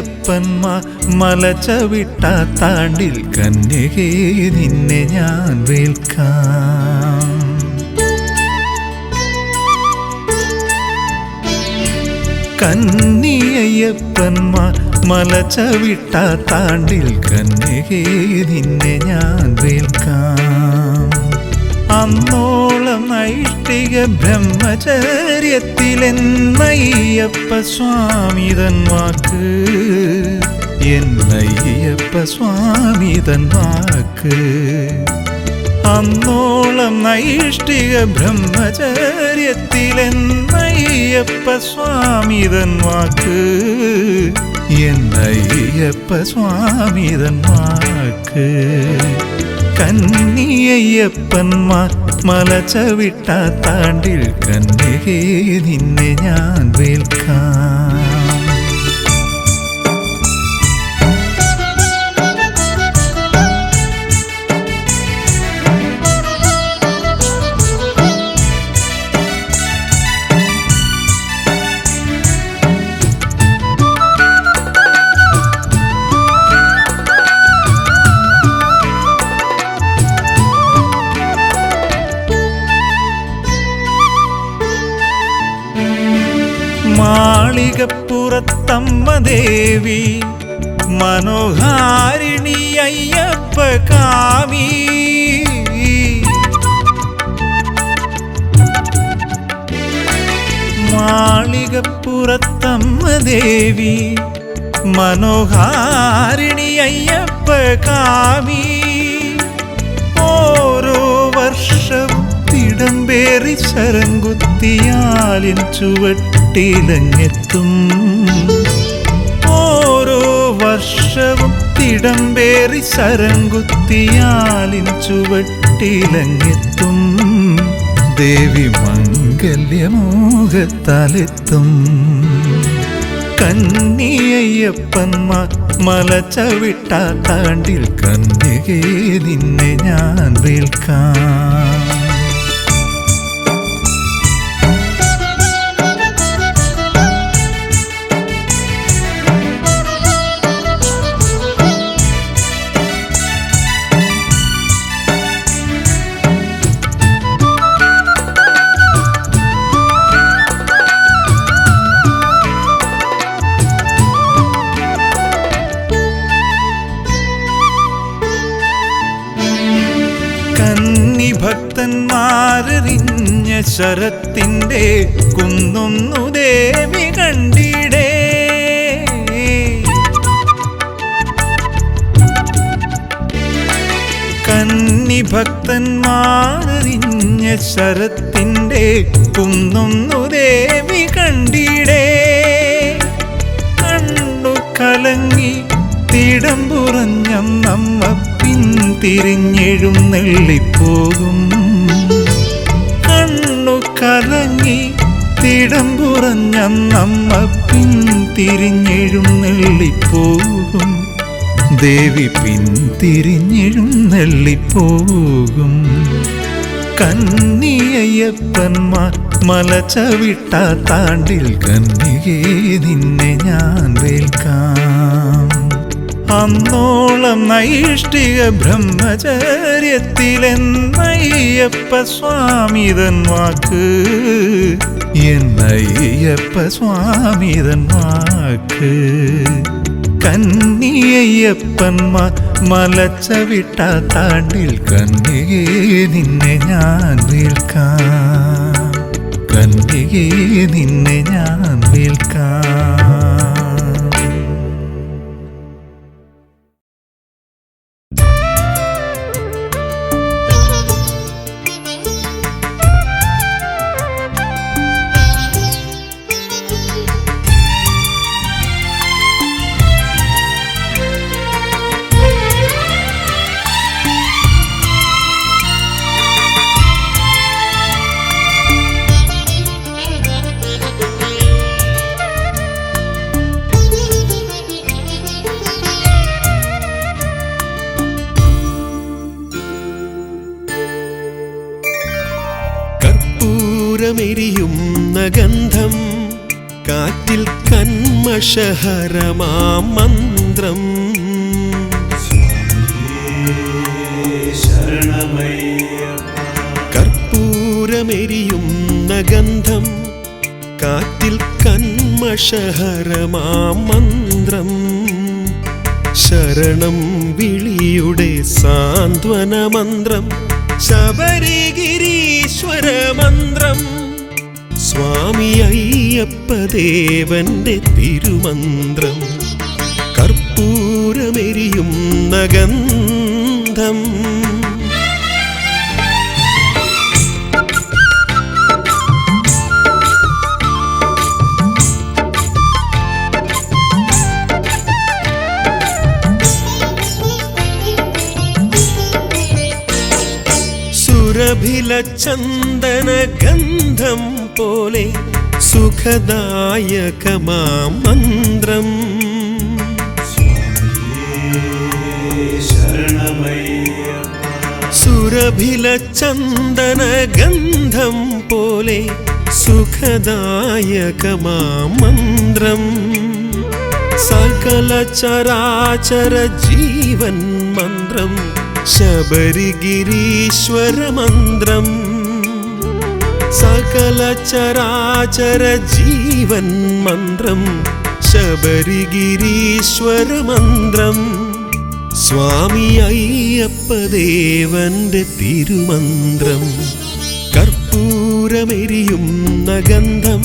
കന്നിയയ്യപ്പന്മാർ മലചവിട്ടാത്താണ്ടിൽ കന്യകേ നിന്നെ ഞാൻ വേൽക്കാം. കന്നിയയ്യപ്പന്മാർ മലചവിട്ടാത്താണ്ടിൽ കന്യകേ നിന്നെ ഞാൻ വേൽക്കാം. അന്നോളം നൈഷ്ഠിക ബ്രഹ്മചര്യത്തിലെന്നയ്യപ്പ സ്വാമി തൻ വാക്ക്, എന്നയ്യപ്പ സ്വാമി തൻ വാക്ക്. അന്നോളം നൈഷ്ഠിക ബ്രഹ്മചര്യത്തിലെന്നയ്യപ്പ സ്വാമി തൻ വാക്ക്, എന്നയ്യപ്പ സ്വാമി തൻ വാക്ക്. കന്നിയയ്യപ്പന്മാർ മലചവിട്ടാത്താണ്ടിൽ കന്യകേ നിന്നെ ഞാൻ വേൽക്കാം. മാളികപ്പുറത്തമ്മ ദേവി മനോഹാരിണി അയ്യപ്പ കാമി, മാളികപ്പുറത്തമ്മ ദേവി മനോഹാരിണി അയ്യപ്പ കാമി. ഓരോ വർഷവും തിടമ്പേറി ശരംകുത്തിയാലിൻ ചുവട്ടിലങ്ങെത്തും, ഓരോ വർഷവും തിടമ്പേറി ശരംകുത്തിയാലിൻ ചുവട്ടിലങ്ങെത്തും. ദേവി മംഗല്യമോഹത്താലെത്തും. കന്നിയയ്യപ്പന്മാർ മലചവിട്ടാത്താണ്ടിൽ കന്യകേ നിന്നെ ഞാൻ വേൽക്കാം. ഭക്തന്മാരെറിഞ്ഞ ശരത്തിന്റെ കുന്നൊന്നു ദേവി കണ്ടിടേ. കന്നിഭക്തന്മാരെറിഞ്ഞ ശരത്തിന്റെ കുന്നൊന്നു ദേവി കണ്ടിടേ. കണ്ണു കലങ്ങി തിടമ്പുറഞ്ഞമ്മ പിന്തിരിഞ്ഞെഴുന്നെള്ളിപ്പോകും. കണ്ണു കലങ്ങി തിടമ്പുറഞ്ഞമ്മ പിന്തിരിഞ്ഞെഴുന്നെള്ളിപ്പോകും. ദേവി പിന്തിരിഞ്ഞെഴുന്നെള്ളിപ്പോകും. കന്നിയയ്യപ്പന്മാർ മലചവിട്ടാത്താണ്ടിൽ കന്യകേ നിന്നെ ഞാൻ വേൽക്കാം. അന്നോളം നൈഷ്ഠിക ബ്രഹ്മചര്യത്തിലെന്നയ്യപ്പ സ്വാമി തൻ വാക്ക്, എന്നയ്യപ്പ സ്വാമി തൻ വാക്ക്. കന്നിയയ്യപ്പന്മാർ മലചവിട്ടാത്താണ്ടിൽ കന്യകേ നിന്നെ ഞാൻ വേൽക്കാം. കന്യകേ നിന്നെ ഞാൻ വേൽക്കാം. മെരിയുന്ന ഗന്ധം കാറ്റിൽ കന്മഷ കന്മഷഹരമാം മന്ത്രം കർപ്പൂരമെരിയുന്ന ഗന്ധം കാറ്റിൽ കന്മഷഹരമാം മന്ത്രം ശരണം വിളിയുടെ സാന്ത്വന മന്ത്രം ശബരിഗിരീശ്വര മന്ത്രം സ്വാമി അയ്യപ്പദേവന്റെ തിരുമന്ത്രം കർപ്പൂരമെരിയുന്ന ഗന്ധം സുരഭില ചന്ദന ഗന്ധം പോലെ സുഖദായകമാം മന്ത്രം സുരഭില ചന്ദന ഗന്ധം പോലെ സുഖദായകമാം മന്ത്രം സകല ചരാചര ജീവൻ മന്ത്രം ശബരിഗിരീശ്വര മന്ത്രം സകല ചരാചര ജീവൻ മന്ത്രം ശബരിഗിരീശ്വര മന്ത്രം സ്വാമി അയ്യപ്പദേവന്റെ തിരുമന്ത്രം കർപ്പൂരമെരിയുന്ന ഗന്ധം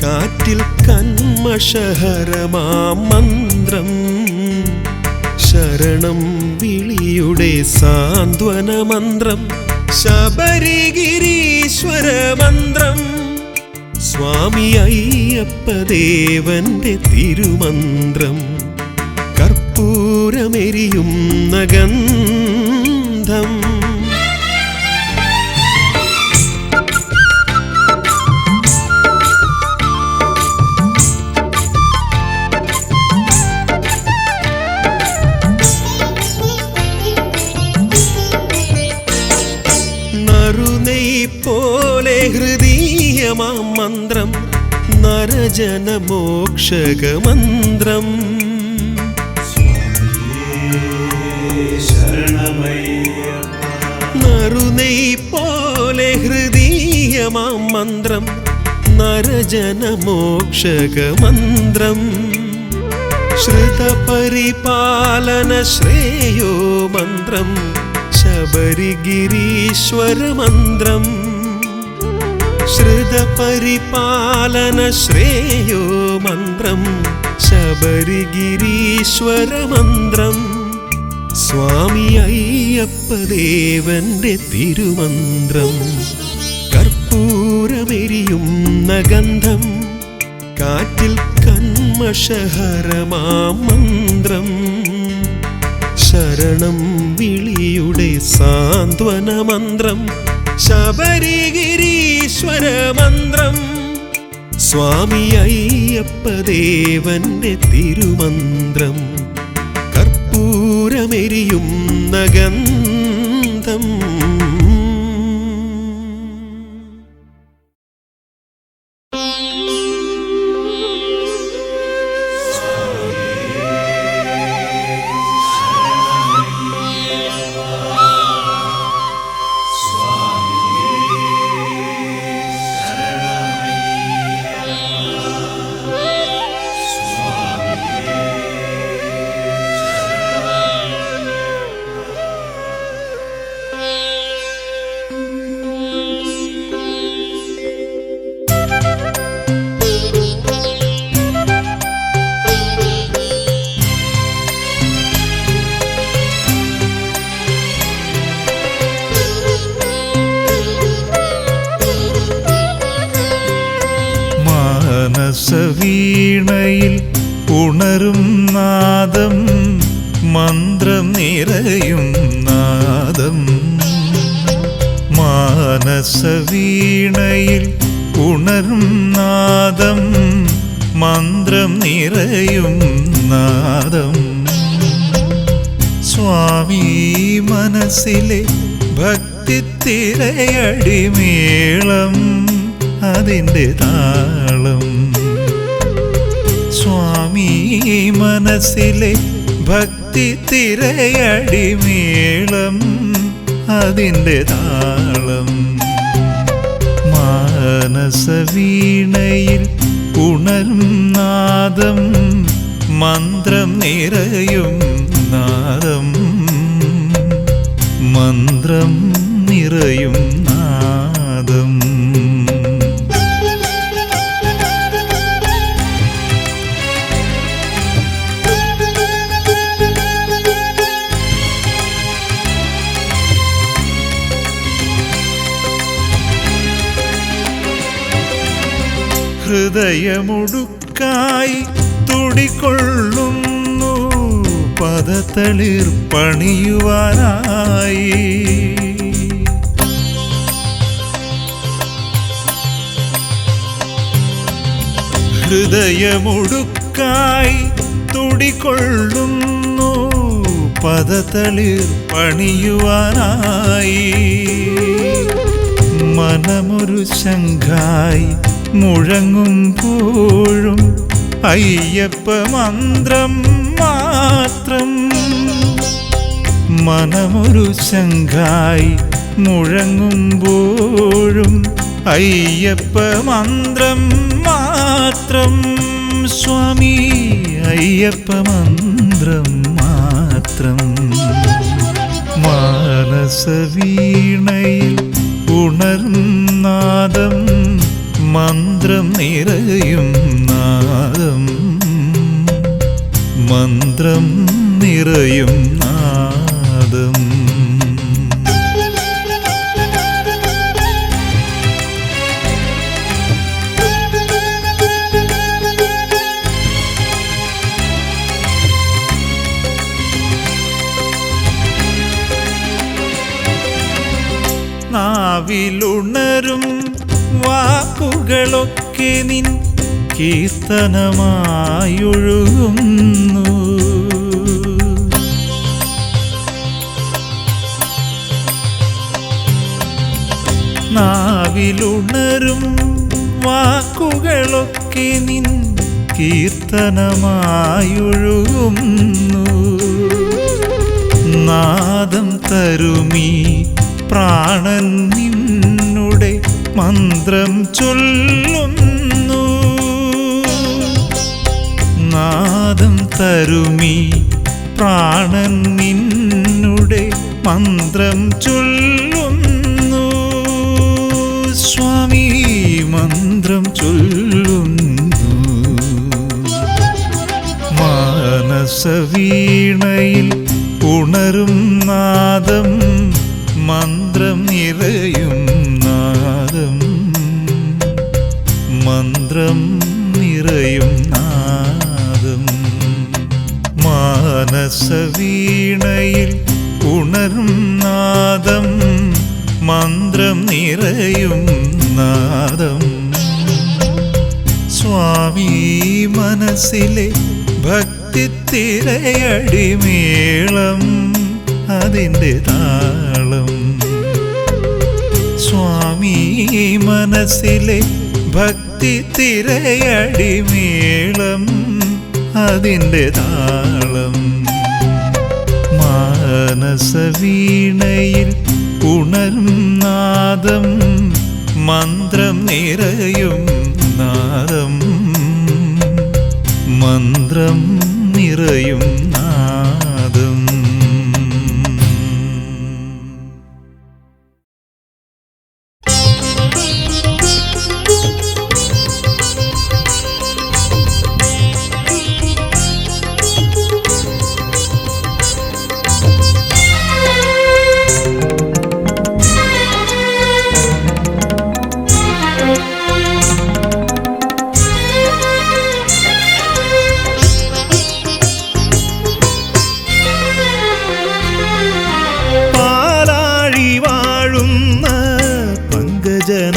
കാറ്റിൽ കന്മഷഹരമാം മന്ത്രം ശരണം വിളിയുടെ സാന്ത്വന മന്ത്രം ശബരിഗിരീശ്വര മന്ത്രം സ്വാമി അയ്യപ്പദേവന്റെ തിരുമന്ത്രം കർപ്പൂരമെരിയുന്ന ഗന്ധം പോലെ ഹൃദീയമാം മന്ത്രം നരജനമോക്ഷക മന്ത്രം നറുനെയ് പോലെ ഹൃദീയമാം മന്ത്രം നരജനമോക്ഷക മന്ത്രം ശ്രുതപരിപാലന ശ്രേയോ മന്ത്രം ശബരിഗിരീശ്വര മന്ത്രം ശ്രുതപരിപാലന ശ്രേയോ മന്ത്രം ശബരിഗിരീശ്വര മന്ത്രം സ്വാമി അയ്യപ്പദേവന്റെ തിരുമന്ത്രം കർപ്പൂരമെരിയുന്ന ഗന്ധം കാറ്റിൽ കന്മഷഹരമാം മന്ത്രം ശരണം വിളിയുടെ സാന്ത്വന മന്ത്രം ശബരിഗിരീശ്വര മന്ത്രം സ്വാമി അയ്യപ്പദേവന്റെ തിരുമന്ത്രം കർപ്പൂരമെരിയുന്ന ഗന്ധം മനസവീണയിൽ ഉണരും നാദം മന്ത്രം നിറയും നാദം മാനസവീണയിൽ ഉണരും നാദം മന്ത്രം നിറയും നാദം സ്വാമി മനസ്സിലെ ഭക്തിത്തിരയടിമേളം അതിൻ്റെ താളം സ്വാമി മനസ്സിലെ ഭക്തി തിരയടിമേളം അതിൻ്റെ താളം മാനസവീണയിൽ ഉണരും നാദം മന്ത്രം നിറയും നാദം മന്ത്രം നിറയും നാദം ഹൃദയമുടുക്കായി തുടികൊള്ളുന്നു പദതളിർ പണിയുവാനായി ഹൃദയമുടുക്കായി തുടികൊള്ളുന്നു പദതളിർ പണിയുവാനായി മനമൊരു ശംഖായി മുഴങ്ങുമ്പോഴും അയ്യപ്പ മന്ത്രം മാത്രം മനമൊരു ശംഖായി മുഴങ്ങുമ്പോഴും അയ്യപ്പ മന്ത്രം മാത്രം സ്വാമി അയ്യപ്പ മന്ത്രം മാത്രം മാനസവീണയിൽ ഉണരും നാദം മന്ത്രം നിറയും നാദം മന്ത്രം നിറയും നാദം നാവിലുണരും വാക്കുകളൊക്കെ നിൻ കീർത്തനമായൊഴുകുന്നു നാവിലുണരും വാക്കുകളൊക്കെ നിൻ കീർത്തനമായൊഴുകുന്നു നാദം തരുമീ പ്രാണൻ നിന്നുടെ മന്ത്രം ചൊല്ലുന്നു നാദം തരുമീ പ്രാണൻ നിന്നുടെ മന്ത്രം ചൊല്ലുന്നു സ്വാമി മന്ത്രം ചൊല്ലുന്നു മാനസവീണയിൽ ഉണരും നാദം മന്ത്രം നിറയും നാദം മന്ത്രം നിറയും നാദം മാനസവീണയിൽ ഉണരും നാദം മന്ത്രം നിറയും നാദം സ്വാമി മനസ്സിലെ ഭക്തി തിരയടിമേളം അതിൻ്റെ താളം സ്വാമി മനസ്സിലെ ഭക്തി തിരയടിമേളം അതിൻ്റെ താളം മാനസവീണയിൽ ഉണരും നാദം മന്ത്രം നിറയും നാദം മന്ത്രം നിറയും നാദം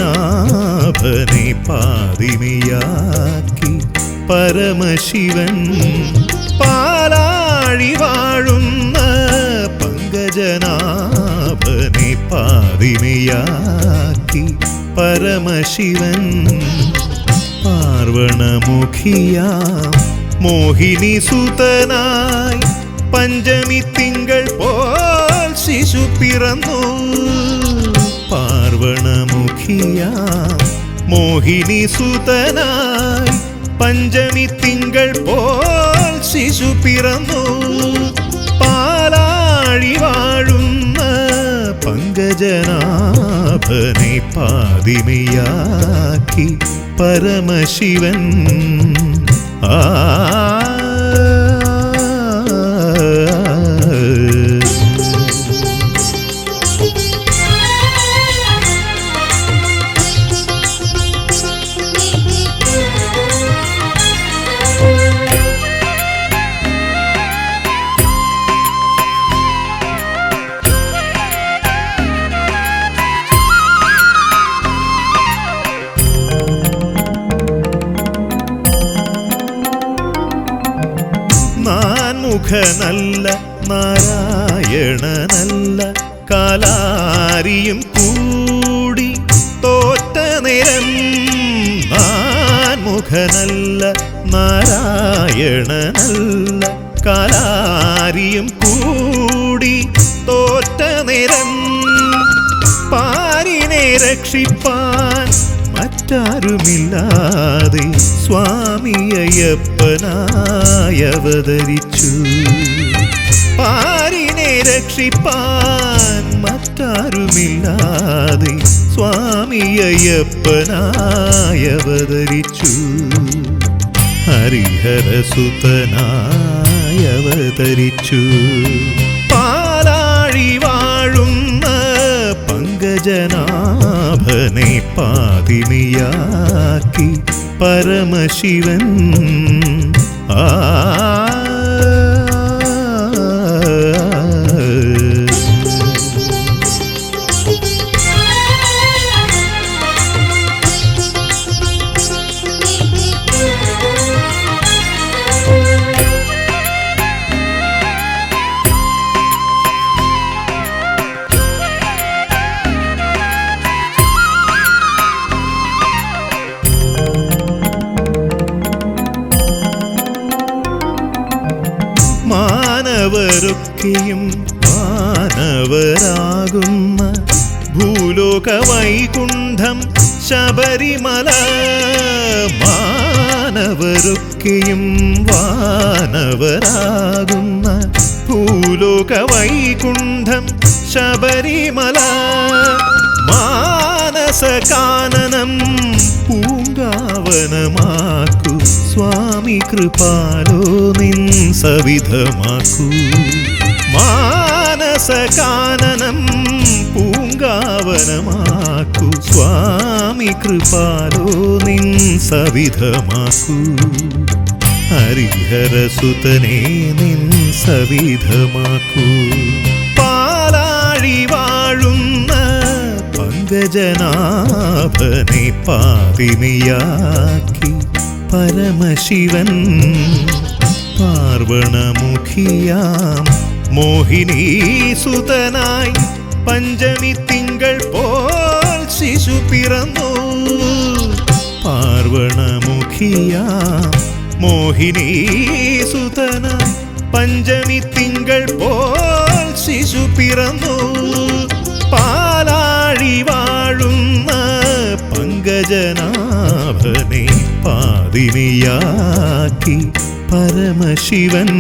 ജനാഭനെ പാതിനിയാക്കി പരമശിവൻ പാലാഴി വാഴുന്ന പങ്കജനാഭനെ പാതിനിയാക്കി പരമശിവൻ പാർവണമുഖിയാം മോഹിനി സുതനായി പഞ്ചമി തിങ്കൾ പോൽ ശിശു പിറന്നു. പാർവണമുഖിയാം മോഹിനി സുതനായി പഞ്ചമി തിങ്കൾ പോൽ ശിശു പിറന്നു. പാലാഴി വാഴുന്ന പങ്കജനാഭനെ പാതിമയാക്കി പരമശിവൻ. ആ നാൻമുഖനല്ല നാരായണനല്ല കാലാരിയും കൂടി തോറ്റ നേരം. നാൻമുഖനല്ല നാരായണനല്ല കാലാരിയും കൂടി തോറ്റ നേരം. പാരിനെ രക്ഷിപ്പാൻ മറ്റാരുമില്ലാതെ സ്വാമി അയ്യപ്പനായി അവതരിച്ചു. പാരിനെ രക്ഷിപ്പാൻ മറ്റാരുമില്ലാതെ സ്വാമി അയ്യപ്പനായി അവതരിച്ചു. ഹരിഹരസുതനായി അവതരിച്ചു. പാലാഴി വാഴുന്ന പങ്കജനാഭനെ പാതിമയാക്കി പരമശിവൻ. ആ മാനവരൊക്കെയും മാനവരാകുന്ന ഭൂലോക വൈകുണ്ഠം ശബരിമല. മാനവരൊക്കെയും വാനവരാകുന്ന ഭൂലോക വൈകുണ്ഠം ശബരിമല. മാനസകാനനം പൂങ്കാവനമാക്കൂ സ്വാമി കൃപാലോ നിൻ സവിധമാക്കൂ. മാനസകാനനം പൂങ്കാവനമാക്കൂ സ്വാമി കൃപാലോ നിൻ സവിധമാക്കൂ. ഹരിഹരസുതനെ നിൻ സവിധമാക്കൂ. പാലാഴി വാഴുന്ന പങ്കജനാഭനെ പാതിമയാക്കി പരമശിവൻ. പാർവണമുഖിയാം മോഹിനി സുതനായി പഞ്ചമി തിങ്കൾ പോൽ ശിശു പിറന്നു. പാർവണമുഖിയാം മോഹിനി സുതനായി പഞ്ചമി തിങ്കൾ പോൽ ശിശു പിറന്നു. പാലാഴി വാഴുന്ന പങ്കജനാഭനെ പാതിമയാക്കി പരമശിവൻ.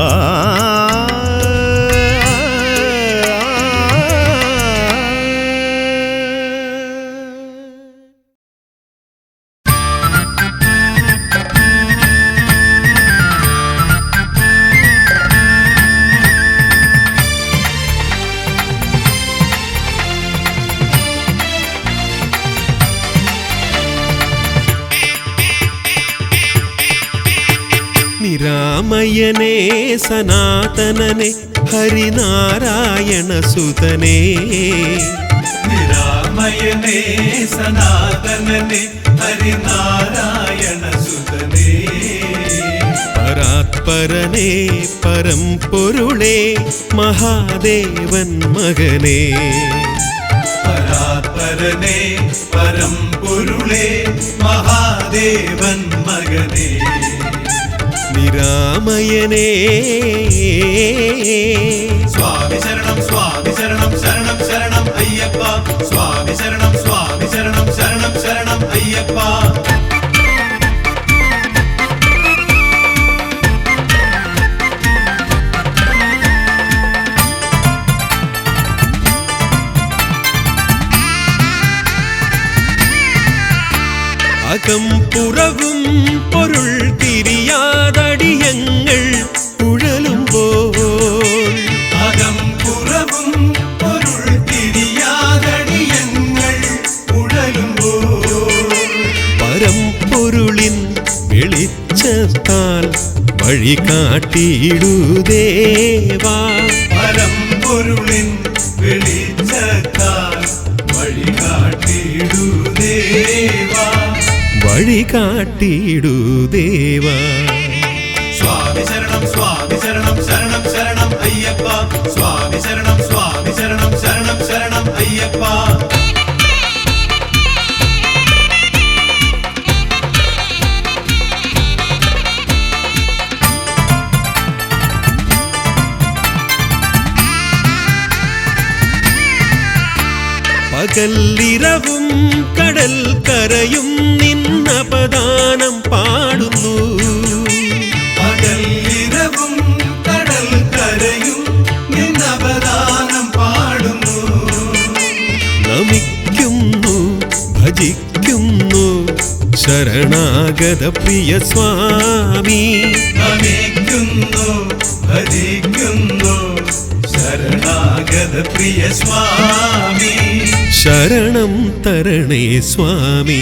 ആ നിരാമയനേ സനാതനനെ ഹരിനാരായണ സുതനേ. നിരാമയനേ സനാതനനെ ഹരിനാരായണ സുതനേ. പരാത്പരനേ പരംപൊരുളേ മഹാദേവൻ മകനേ. പരാത്പരനേ പരാത്പരനെ പരമ്പൊരുളേ മഹാദേവൻ മകനേ നിരാമയനേ സ്വാമി ശരണം ശരണം ശരണം അയ്യപ്പ സ്വാമി ശരണം ശരണം ശരണം അയ്യപ്പ അകം പുറവും പൊരുൾ തിരിയാതടിയങ്ങൾ ഉഴലുമ്പോൾ അകം പുറവും പൊരുൾ തിരിയാതടിയങ്ങൾ ഉഴലുമ്പോൾ പരമ്പൊരുളിൻ വെളിച്ചത്താൽ വഴി കാട്ടിയിടുദേവാ പരമ്പൊരുളിൻ വെളിച്ചത്താൽ വഴി കാട്ടിയിടുദേവാ വഴി കാട്ടിയിടുദേവാ സ്വാമി ശരണം ശരണം അയ്യപ്പ സ്വാമി ശരണം ശരണം അയ്യപ്പ പകലിരവും കടൽ കരയും നിന്നപദാനം പാടുന്നു പകലിരവും കടൽ കരയും നിന്നപദാനം പാടുന്നു നമിക്കുന്നു ഭജിക്കുന്നു ശരണാഗത പ്രിയ സ്വാമി നമിക്കുന്നു ഭജിക്കുന്നു ശരണാഗത പ്രിയ സ്വാമി ശരണം തരണേ സ്വാമി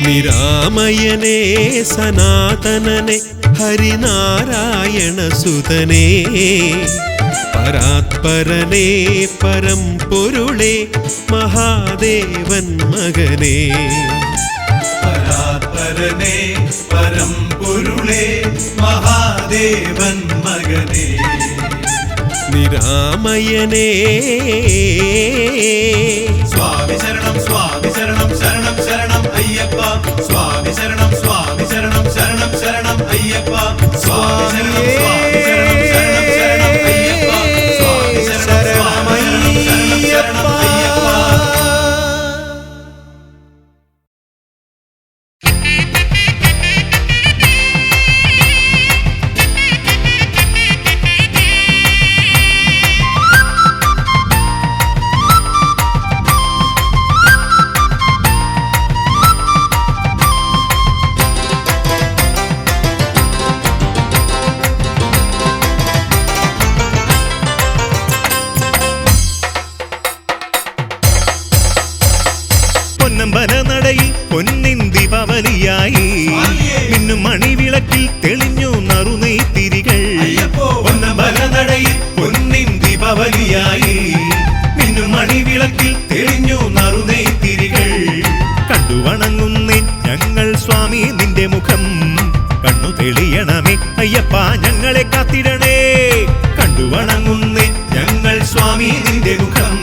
നിരാമയനേ സനാതനനെ ഹരിനാരായണ സുതനേ പരാത്പരനേ പരമ്പൊരുളേ മഹാദേവൻ മകനേ പരാത്പരനെ പരമ്പൊരുളേ മഹാദേവൻ മകനേ നിരാമയനേ സ്വാമി ശരണം ശരണം അയ്യപ്പ സ്വാമി ശരണം ശരണം അയ്യപ്പ സ്വാമി ശരണം ശരണം അയ്യപ്പ സ്വാമി ശരണം ശരണം അയ്യപ്പ പൊന്നമ്പലനടയിൽ പൊന്നിൻ ദീപാവലിയായി മിന്നും മണിവിളക്കിൽ തെളിഞ്ഞു നറുനെയ്ത്തിരികൾ പൊന്നമ്പലനടയിൽ പൊന്നിൻ ദീപാവലിയായി മിന്നും മണിവിളക്കിൽ തെളിഞ്ഞു നറുനെയ്ത്തിരികൾ കണ്ടു വണങ്ങുന്നേ ഞങ്ങൾ സ്വാമി നിന്റെ മുഖം കണ്ണു തെളിയണമേ അയ്യപ്പ ഞങ്ങളെ കാത്തിടണേ കണ്ടു വണങ്ങുന്നേ ഞങ്ങൾ സ്വാമി നിന്റെ മുഖം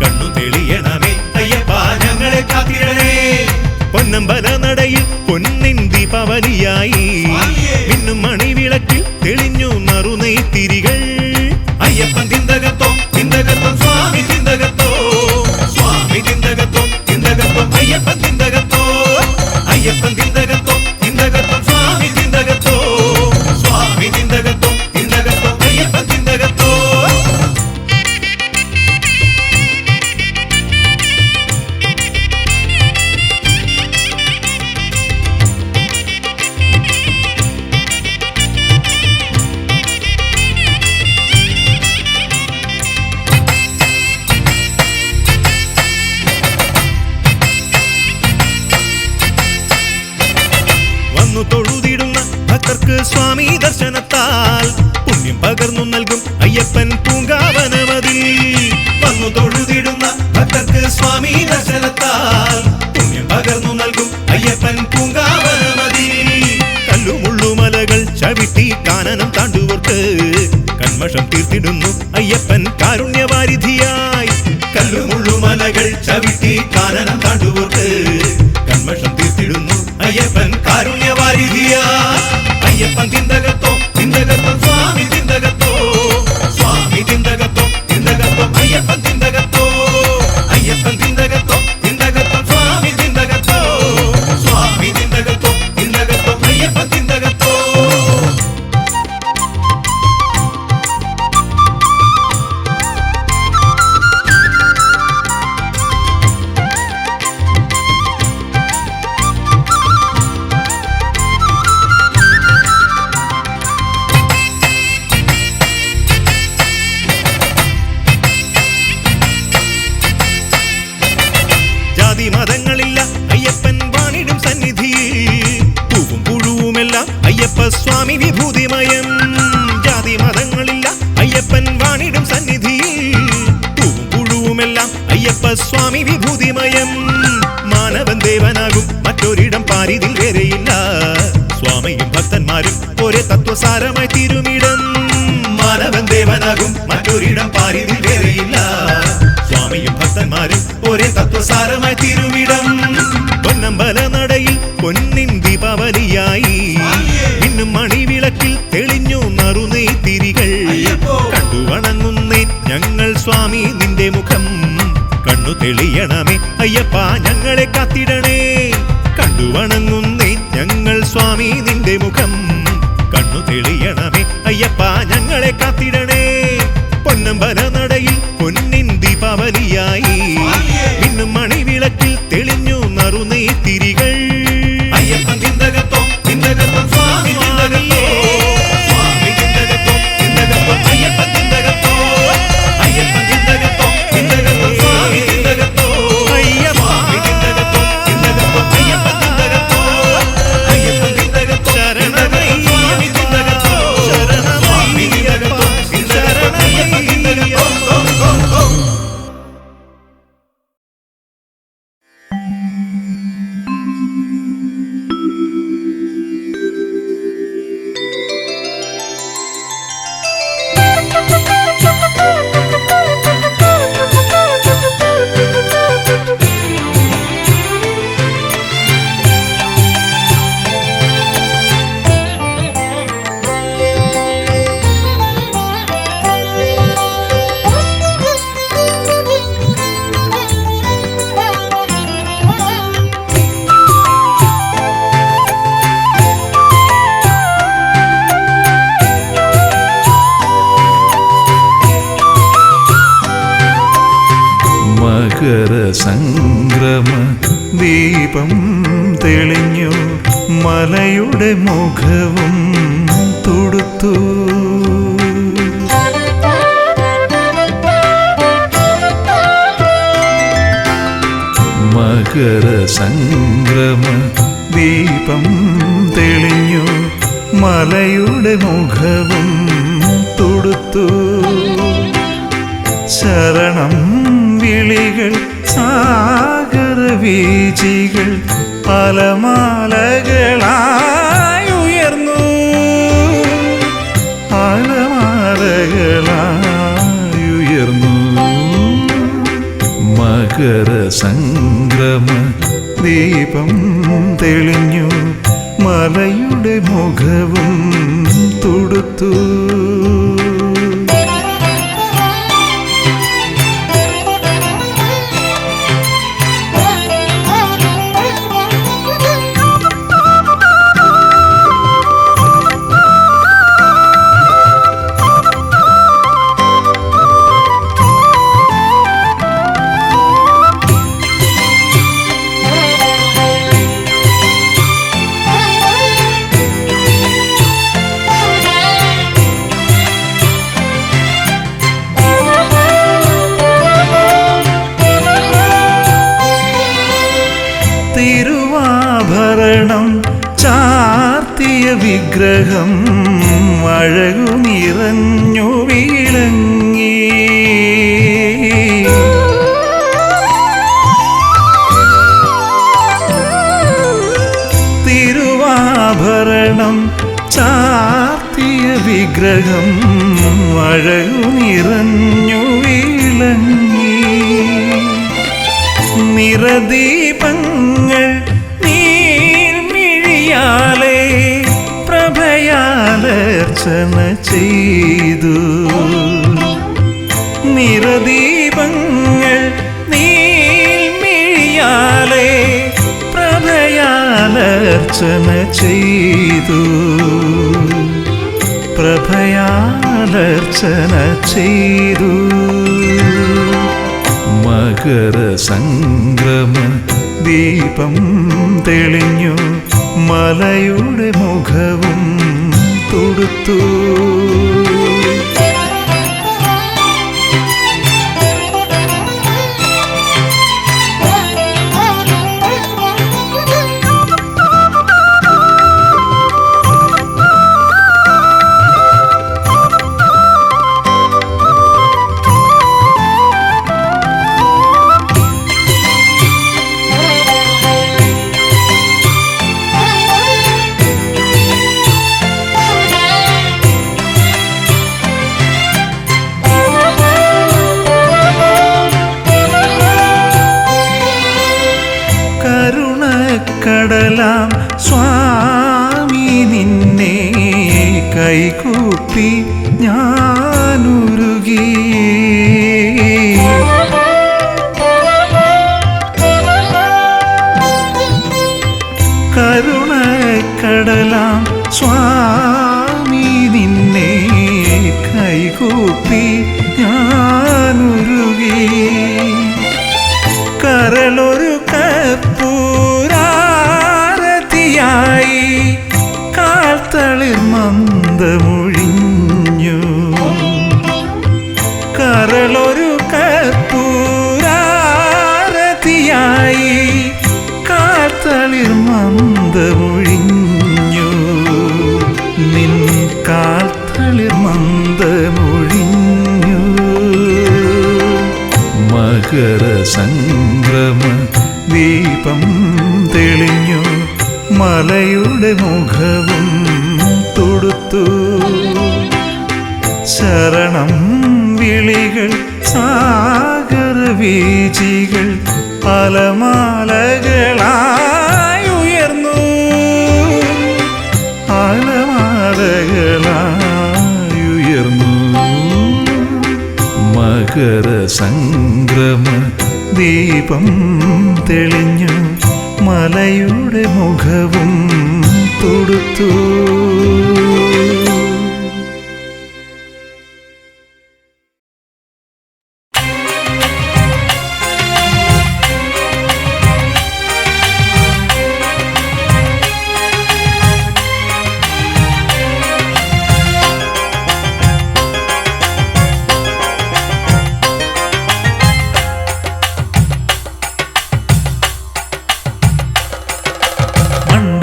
കണ്ണു തെളിയണമേ അയ്യപ്പ ഞങ്ങളെ കാത്തിടണേ പൊന്നമ്പലനടയിൽ പൊന്നിൻ ദീപാവലിയായി മിന്നും മണിവിളക്കിൽ തെളിഞ്ഞു നറുനെയ്ത്തിരികൾ അയ്യപ്പൻ തിന്തകത്വം സ്വാമി തിന്തകത്വം സ്വാമി തിന്തകത്വം അയ്യപ്പൻ തിന്തകത്വം അയ്യപ്പൻ തിന്തകത്വം സ്വാമി തിന്തകത്വം സ്വാമി തിന്തകത്വം അയ്യപ്പൻ തിന്തകത്വം തൊഴുതിടുന്ന ഭക്തർക്ക് സ്വാമി ദർശനത്താൽ പുണ്യം പകർന്നു നൽകും അയ്യപ്പൻ പൂങ്കാവനമതിൽ വന്നു തൊഴുതിടുന്ന ഭക്തർക്ക് സ്വാമി ദർശനത്താൽ പുണ്യം പകർന്നു നൽകും അയ്യപ്പൻ പൂങ്കാവനമതിൽ കല്ലുമുള്ളുമലകൾ ചവിട്ടി കാനനം താണ്ടുവർക്ക് കന്മഷം തീർത്തിടുന്നു അയ്യപ്പൻ കാരുണ്യവാരിധിയായി കല്ലുമുള്ളുമലകൾ ചവിട്ടി കാനനം താണ്ടുവോർക്ക് കന്മഷം തീർത്തിടുന്നു അയ്യപ്പൻ കാരുണ്യവാരിധിയ. അയ്യപ്പൻ തിന്തകത്തോ തിന്തകത്തോ സ്വാമി തിന്തകത്തോ സ്വാമി തിന്തകത്തോ തിന്തകത്തോ അയ്യപ്പൻ തിന്തകത്തോ അയ്യപ്പൻ തിന്തകത്തോ തിന്തകത്തോ സ്വാമി തിന്തകത്തോ സ്വാമി തിന്തകത്തോ തിന്തകത്തോ അയ്യപ്പൻ തിന്തകത്തോ. ജാതി മതങ്ങളില്ല അയ്യപ്പൻ വാണിടും സന്നിധിയിൽ പൂവും പുഴുവുമെല്ലാം അയ്യപ്പ സ്വാമി വിഭൂതിമയം. ജാതി മതങ്ങളില്ല അയ്യപ്പൻ വാണിടും സന്നിധിയിൽ പൂവും പുഴുവുമെല്ലാം അയ്യപ്പ സ്വാമി വിഭൂതിമയം. മാനവൻ ദേവനാകും മറ്റൊരിടം പാരിതിൽ വേറെയില്ല. സ്വാമിയും ഭക്തന്മാരും ഒരേ തത്വസാരമായി തിരുമിടം. മാനവൻ ദേവനാകും മറ്റൊരിടം പാരിതിൽ വേറെയില്ല. സ്വാമിയും ഭക്തന്മാരും ഒരേ തത്വസാരമായി തിരുവിടം. പൊന്നമ്പല നടയിൽ പൊന്നിൻ ദീപാവലിയായി ഇന്നും മണിവിളക്കിൽ തെളിഞ്ഞു നറുനീ തിരികൾ. കണ്ടു വണങ്ങുന്നേ ഞങ്ങൾ സ്വാമി നിന്റെ മുഖം. കണ്ണു തെളിയണമേ അയ്യപ്പ ഞങ്ങളെ കാത്തിടണേ. കണ്ടു വണങ്ങുന്നേ ഞങ്ങൾ സ്വാമി നിന്റെ മുഖം. കണ്ണു തെളിയണമേ അയ്യപ്പ ഞങ്ങളെ കാത്തിടണേ. പൊന്നമ്പല നടയിൽ പൊന്നിൻ ദീപാവലിയായി ഇന്നും മണിവിളക്കിൽ തെളിഞ്ഞു നറുനീ തിരികൾ. അയ്യപ്പൻ തിന്തകത്തോ തിന്തകത്തോ സ്വാമി തിന്തകത്തോ സ്വാമി തിന്തകത്തോ തിന്തകത്തോ അയ്യപ്പൻ തിന്തകത്തോ അയ്യപ്പൻ തിന്തകത്തോ തിന്തകത്തോ സ്വാമി തിന്തകത്തോ സ്വാമി തിന്തകത്തോ തിന്തകത്തോ അയ്യപ്പൻ തിന്തകത്തോ അയ്യപ്പൻ തിന്തകത്തോ ശരണമയ്യ സ്വാമി തിന്തകത്തോ സ്വാമി തിന്തകത്തോ തിന്തകത്തോ അയ്യപ്പൻ തിന്തകത്തോ. സംക്രമ ദീപം തെളിഞ്ഞു മലയുടെ മുഖവും തുടുത്തു. മകര സംക്രമ ദീപം തെളിഞ്ഞു മലയുടെ മുഖവും തുടുത്തു. ശരണം വിളികൾ സാഗരവീചികൾ അലമാലകളായുയർന്നു. അലമാലകളായുയർന്നു. മകര സംക്രമ ദീപം തെളിഞ്ഞു മലയുടെ മുഖവും തുടുത്തു. തിരുവാഭരണം ചാർത്തിയ വിഗ്രഹം അഴകു നിറഞ്ഞു വിളങ്ങി. തിരുവാഭരണം ചാർത്തിയ വിഗ്രഹം അഴകു നിറഞ്ഞു വിളങ്ങി. നിറദീപങ്ങൾ നീർമിഴിയാലേ പ്രഭയാലർച്ചന ചെയ്തു. നിറദീപങ്ങൾ നീർമിഴിയാലേ പ്രഭയാലർച്ചന ചെയ്തു. പ്രഭയാലർച്ചന ചെയ്തു. മകര സംക്രമ ദീപം തെളിഞ്ഞു. മലയുടെ മുഖവും തൊടുത്തു. കടലാം സ്വാമി നിന്നെ കൈകൂപ്പി ഞാനുരുകി. കരുണക്കടലാം സ്വാമി നിന്നെ കൈകൂപ്പി ഞാനുരുകി. കരളൊരു കർപ്പൂരാരതിയായി കാൽത്തളിർ മന്ദമൊഴിഞ്ഞു. കരളൊരു കർപ്പൂരാരതിയായി കാൽത്തളിർ മന്ദമൊഴിഞ്ഞു. നിൻ കാൽത്തളിർ മന്ദമൊഴിഞ്ഞു. മകര സംക്രമ ദീപം തെളിഞ്ഞു. മലയുടെ മുഖവും തൊടുത്തു. ശരണം വിളികൾ സാഗരവീചികൾ അലമാലകളായി ഉയർന്നു. അലമാലകളായി ഉയർന്നു. മകര സംക്രമ ദീപം തെളിഞ്ഞു. മലയുടെ മുഖവും തൊടുത്തു.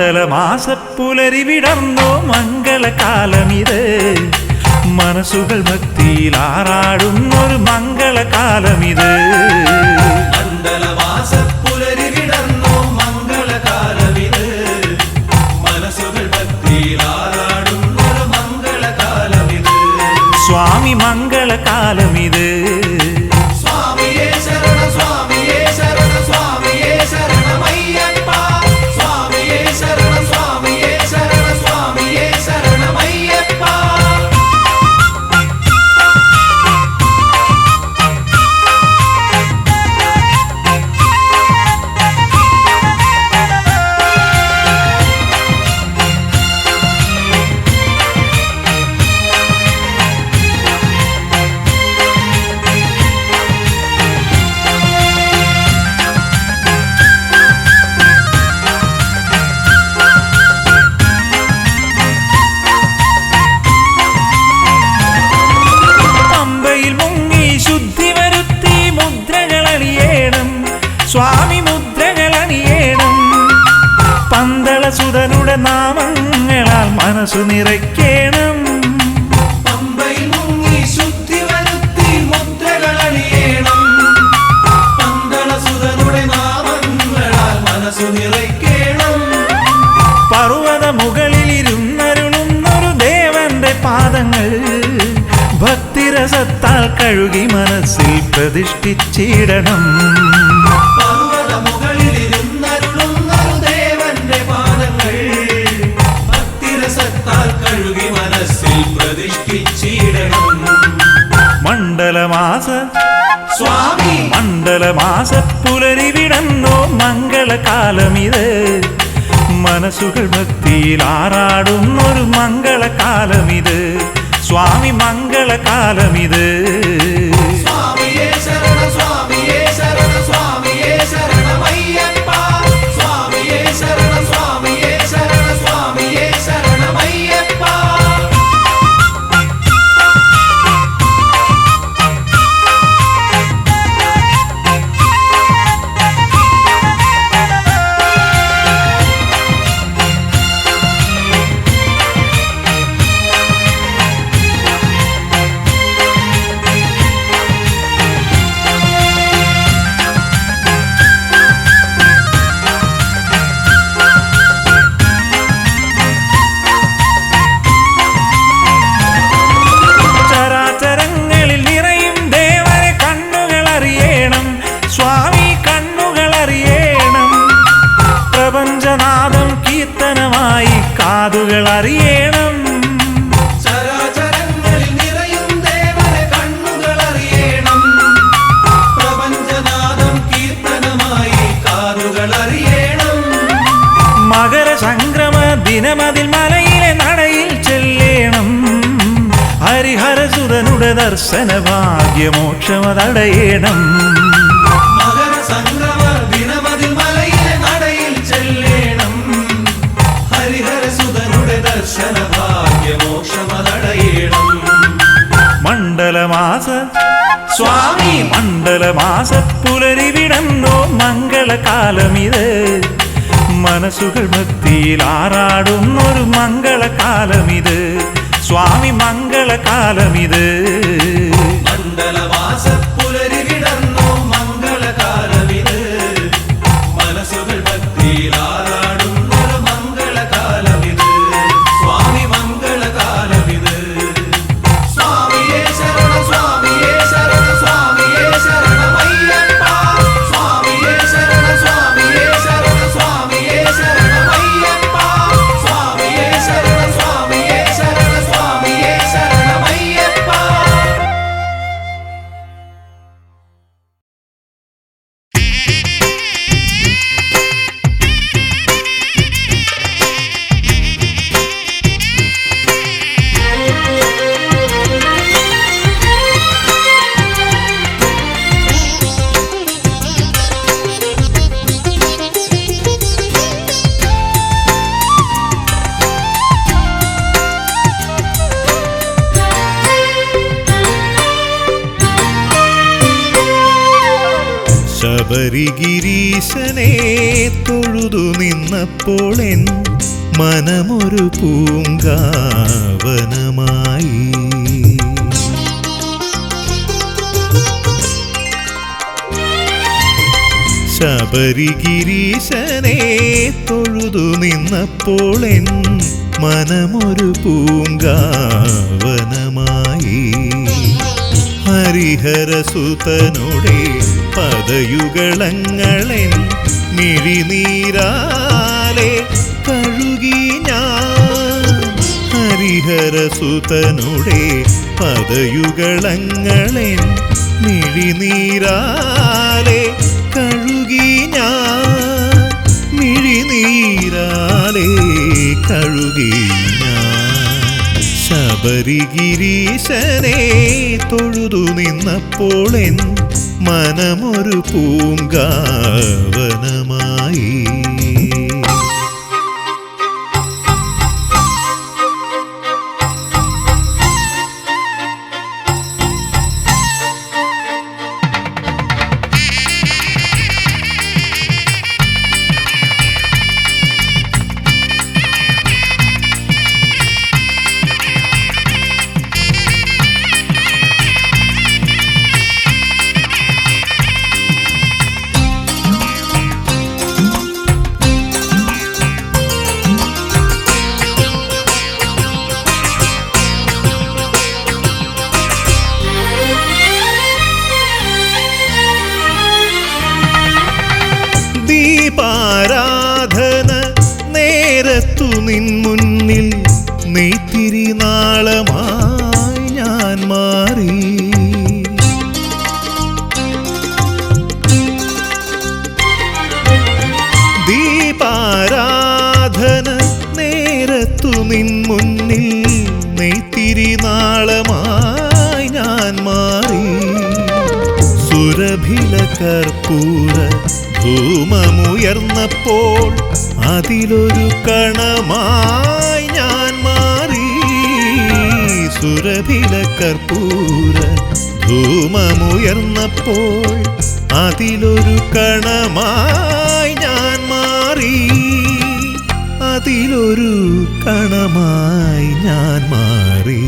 മണ്ഡലമാസപ്പുലരി വിടർന്നോ മംഗളകാലമിത്. മനസ്സുകൾ ഭക്തിയിൽ ആറാടുന്നൊരു മംഗളകാലമിത്. മണ്ഡലമാസപ്പുലരി വിടർന്നോ മംഗളകാലമിത്. മനസ്സുകൾ ഭക്തിയിൽ ആറാടുന്നൊരു മംഗളകാലമിത്. സ്വാമി മംഗളകാലമിത്. സ്വാമിയേ ശരണ സ്വാമിയേ ശരണ സ്വാമിയേ ശരണമയ്യപ്പ. സ്വാമിയേ ശരണ സ്വാമിയേ ശരണ സ്വാമിയേ ശരണമയ്യപ്പ. സ്വാമി മുദ്രകളണിയേണം. പന്തളസുതനുടെ നാമങ്ങളാൽ മനസ്സു നിറയ്ക്കണം. പമ്പയിൽ മുങ്ങി ശുദ്ധി വരുത്തി മുദ്രകളണിയേണം. പന്തളസുതനുടെ നാമങ്ങളാൽ മനസ്സു നിറയ്ക്കണം. പർവ്വത മുകളിലിരുന്നരുളുന്നൊരു ദേവന്റെ പാദങ്ങൾ ഭക്തിരസത്താൽ കഴുകി മനസ്സിൽ പ്രതിഷ്ഠിച്ചിടണം. പർവ്വത തുതിച്ചിടണം. മണ്ഡലമാസ സ്വാമി മണ്ഡലമാസ പുലരി വിടന്നോ മംഗളകാലമിത്. മനസ്സുകൾ ഭക്തിയിൽ ആറാടുന്നൊരു മംഗളകാലമിത്. സ്വാമി മംഗളകാലമിത്. സ്വാമിയേ ശരണ സ്വാമിയേ ശരണ സ്വാമിയേ ശരണമയ്യപ്പ. സ്വാമിയേ ശരണ സ്വാമിയേ ശരണ സ്വാമിയേ ശരണമയ്യപ്പ. ചരാചരങ്ങളിൽ നിറയും ദേവനെ കണ്ണുകൾ അറിയണം. സ്വാമി കണ്ണുകൾ അറിയണം. പ്രപഞ്ചനാദം കീർത്തനമായി കാതുകൾ അറിയണം. ചരാചരങ്ങളിൽ നിറയും ദേവനെ കണ്ണുകൾ അറിയണം. പ്രപഞ്ചനാദം കീർത്തനമായി കാതുകൾ അറിയണം. മകരസംക്രമ ദിനമതിൽ മലയിലെ നടയിൽ ചെല്ലേണം. ഹരിഹരസുരനുടെ ദർശന ഭാഗ്യമോക്ഷമതടയണം. മകരസംക്രമ ദിനമതിൽ മലയിലെ നടയിൽ ചെല്ലേണം. ഹരിഹരസുതനുടെ ദർശന ഭാഗ്യമോക്ഷമതടയണം. മണ്ഡലമാസ സ്വാമി മണ്ഡലമാസ പുലരി വിടന്നോ മംഗളകാലമിത്. മനസ്സുകൾ ഭക്തിയിൽ ആറാടുന്നൊരു മംഗളകാലമിത്. സ്വാമി മംഗളകാലമിത്. മണ്ഡലവാസ പുലരി വിടർന്നു മംഗളകാലമിത്. മനസ്സുകൾ ഭക്തിയിൽ ആറാടുന്നൊരു മംഗളകാലമിത്. സ്വാമി മംഗളകാലമിത്. സ്വാമിയേ ശരണ സ്വാമിയേ ശരണ സ്വാമിയേ ശരണമയ്യപ്പ. സ്വാമിയേ ശരണ സ്വാമിയേ ശരണ സ്വാമിയേ ശരണമയ്യപ്പ. സ്വാമിയേ ശരണ സ്വാമിയേ ശരണ സ്വാമിയേ ശരണമയ്യപ്പ. ശബരിഗിരീശനെ തൊഴുതു നിന്നപ്പോൾ എൻ മനമൊരു പൂങ്കാവനമായി. ശബരിഗിരീശനെ തൊഴുതു നിന്നപ്പോൾ എൻ മനമൊരു പൂങ്കാവനമായി. ഹരിഹരസുതനുടെ പദയുഗളങ്ങളെൻ മിഴിനീരാലെ കഴുകി ഞാൻ. ഹരിഹരസുതനുടെ പദയുഗളങ്ങളെൻ മിഴിനീരാലെ കഴുകി ഞാൻ. മിഴിനീരാലെ കഴുകി ഞാൻ. ശബരിഗിരീശനെ തൊഴുതു നിന്നപ്പോൾ എൻ മനമൊരു പൂങ്കാവനമായി. ദീപാരാധന നേരത്തു നിൻ മുന്നിൽ നെയ്ത്തിരി നാളമായി സുരഭില കർപ്പൂര ധൂമമുയർന്നപ്പോൾ അതിലൊരു കണമായി ഞാൻ മാറി. സുരഭില കർപ്പൂര ധൂമമുയർന്നപ്പോൾ അതിലൊരു കണമായി ഞാൻ മാറി. അതിലൊരു കണമായി ഞാൻ മാറി.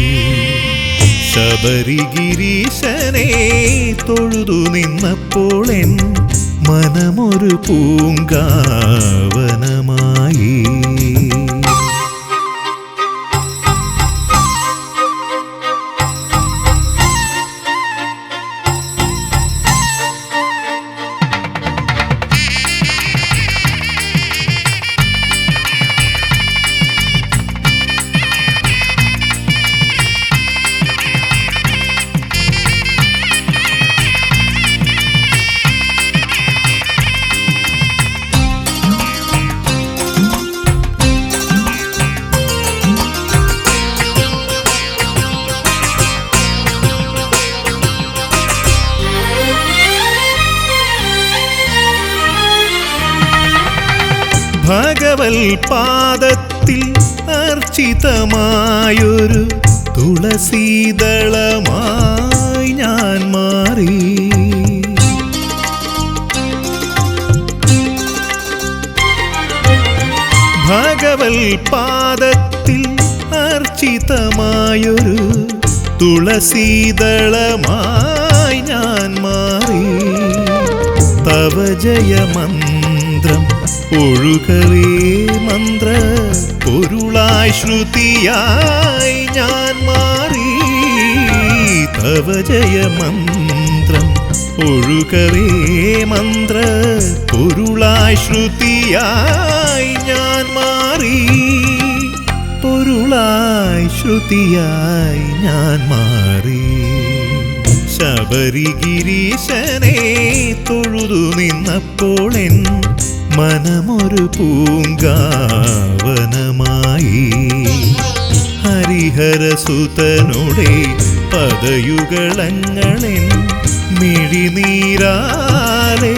ശബരിഗിരീശനെ തൊഴുതു നിന്നപ്പോൾ എൻ മനമൊരു പൂങ്കാവനമായി. ഭഗവൽ പാദത്തിൽ അർച്ചിതമായൊരു തുളസീദളമായി ഞാൻ മാറി. ഭഗവൽ പാദത്തിൽ അർച്ചിതമായൊരു തുളസീദളമായി ഞാൻ മാറി. തവ ജയമന്ത്രം ഒഴുകവേ മന്ത്ര പൊരുളായി ശ്രുതിയായി ഞാൻ മാറി. തവ ജയമന്ത്രം ഒഴുകവേ മന്ത്ര പൊരുളായി ശ്രുതിയായി ഞാൻ മാറി. പൊരുളായി ശ്രുതിയായി ഞാൻ മാറി. ശബരിഗിരീശനെ തൊഴുതു നിന്നപ്പോൾ എൻ മനമൊരു പൂങ്കാവനമായി. ഹരിഹരസുതനുടെ പദയുഗളങ്ങളെൻ മിഴിനീരാലെ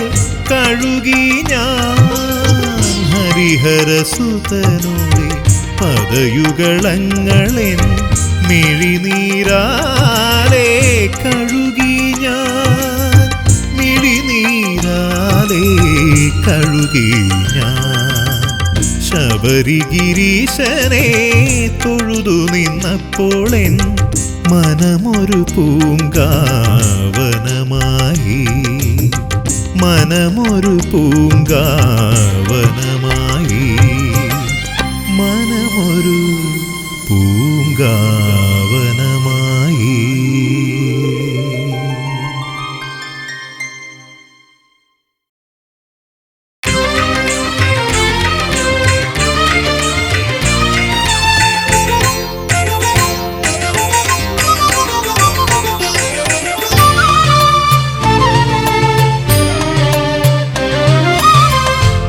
കഴുകി ഞാൻ. ഹരിഹരസുതനുടെ പദയുഗളങ്ങളെൻ മിഴിനീരാലെ കഴുകി ഞാൻ. മിഴിനീരാലെ കഴുകി ഞാൻ. ശബരിഗിരീശനെ തൊഴുതു നിന്നപ്പോൾ എൻ മനമൊരു പൂങ്കാവനമായി. മനമൊരു പൂങ്കാവനമായി. മനമൊരു പൂങ്കാവനമായി.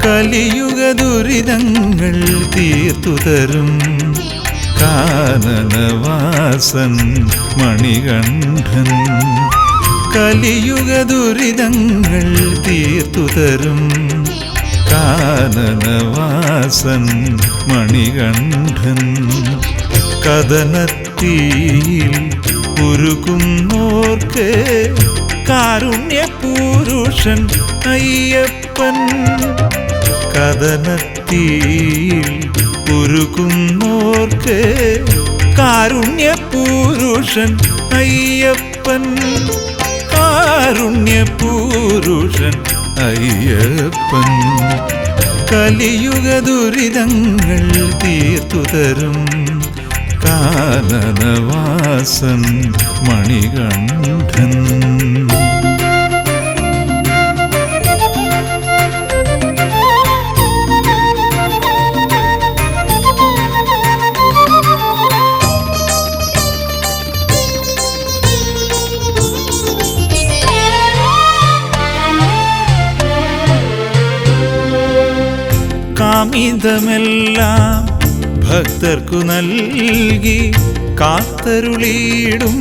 കലിയുഗ ദുരിതങ്ങൾ തീർത്തുതരും കാനനവാസൻ മണികണ്ഠൻ. കലിയുഗ ദുരിതങ്ങൾ തീർത്തുതരും കാനനവാസൻ മണികണ്ഠൻ. കഥനത്തീയിൽ ഉരുകുന്നോർക്ക് കാരുണ്യപുരുഷൻ അയ്യപ്പൻ. കഥനത്തീയിൽ ഉരുകുന്നോർക്ക് കാരുണ്യപുരുഷൻ അയ്യപ്പൻ. കാരുണ്യപുരുഷൻ അയ്യപ്പൻ. കലിയുഗ ദുരിതങ്ങൾ തീർത്തുതരും കാനനവാസൻ മണികണ്ഠൻ. കാമിതമെല്ലാം ഭക്തർക്കു നൽകി കാത്തരുളിയിടും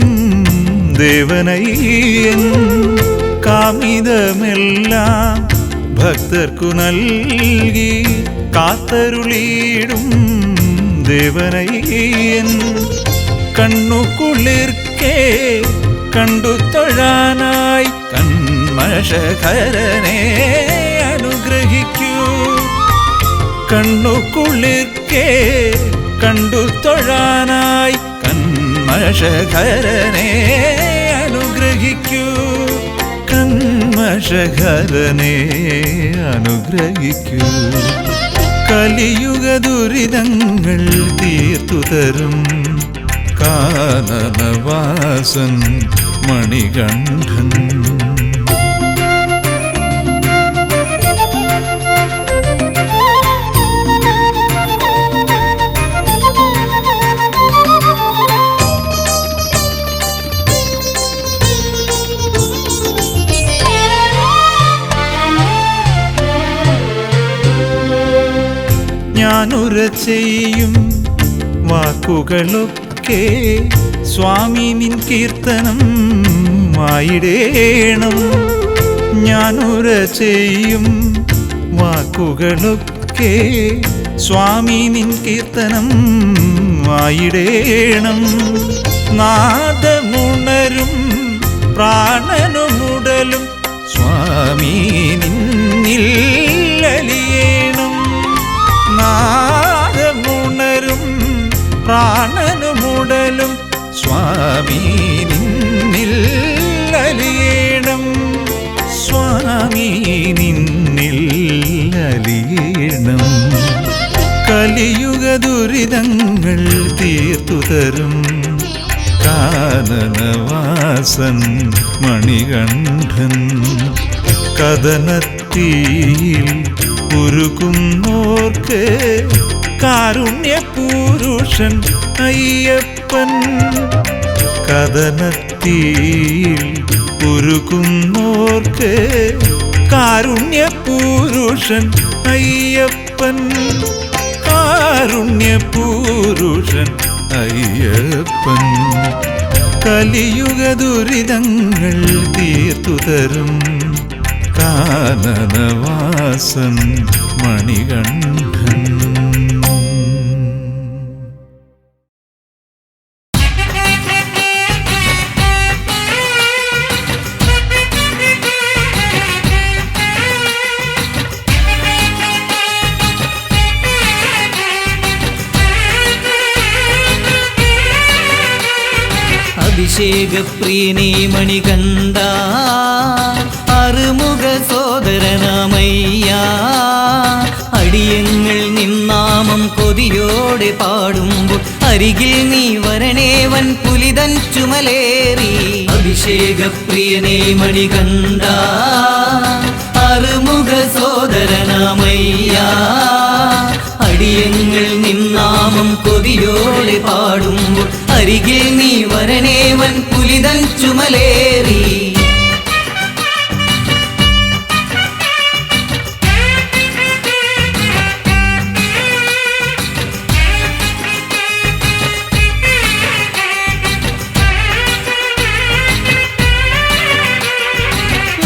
ദേവനയ്യൻ. കാമിതമെല്ലാം ഭക്തർക്കു നൽകി കാത്തരുളിയിടും ദേവനയ്യൻ കണ്ണു കുളിർക്കേ കണ്ടു തൊഴാനായി കന്മഷകരനെ അനുഗ്രഹിക്കൂ. കണ്ണു കുളിർക്കേ കണ്ടു തൊഴാനായി കന്മഷകരനെ അനുഗ്രഹിക്കൂ. കന്മഷകരനെ അനുഗ്രഹിക്കൂ. കലിയുഗ ദുരിതങ്ങൾ തീർത്തു തരും കാനനവാസൻ മണികണ്ഠൻ. ഞാനുര ചെയ്യും വാക്കുകളൊക്കെ സ്വാമി നിൻ കീർത്തനം ആയിടേണം. ഞാനുര ചെയ്യും വാക്കുകളൊക്കെ സ്വാമി നിൻ കീർത്തനം ആയിടേണം. നാദമുണരും പ്രാണനുമുടലും സ്വാമി നിന്നിൽ അലിയേണം. നാദമുണരും പ്രാണനുമുടലും സ്വാമി നിന്നിൽ അലിയേണം. സ്വാമി നിന്നിൽ അലിയേണം. കലിയുഗ ദുരിതങ്ങൾ തീർത്തു തരും കാനനവാസൻ മണികണ്ഠൻ. കഥനത്തീയിൽ ഉരുകുന്നോർക്ക് കാരുണ്യപുരുഷൻ അയ്യപ്പൻ. കഥനത്തീയിൽ ഉരുകുന്നോർക്ക് കാരുണ്യപുരുഷൻ അയ്യപ്പൻ. കാരുണ്യപുരുഷൻ അയ്യപ്പൻ. കലിയുഗ ദുരിതങ്ങൾ തീർത്തു തരും കാനനവാസൻ മണികണ്ഠൻ. അഭിഷേകപ്രിയനേ മണികണ്ഠ അറുമുഖ സോദരനാമയ്യ. അടിയങ്ങൾ നിന്നാമം കൊതിയോടെ പാടുമ്പോൾ അരികിൽ നീ വരണേവൻ പുലിതൻ ചുമലേറി. അഭിഷേകപ്രിയനേ മണികണ്ഠ അറുമുഖ സോദരനാമയ്യ. അടിയങ്ങൾ നിന്നാമം കൊതിയോടെ പാടുമ്പോൾ അരികിൽ നീ വരണേവൻ പുലിതൻ ചുമലേറി.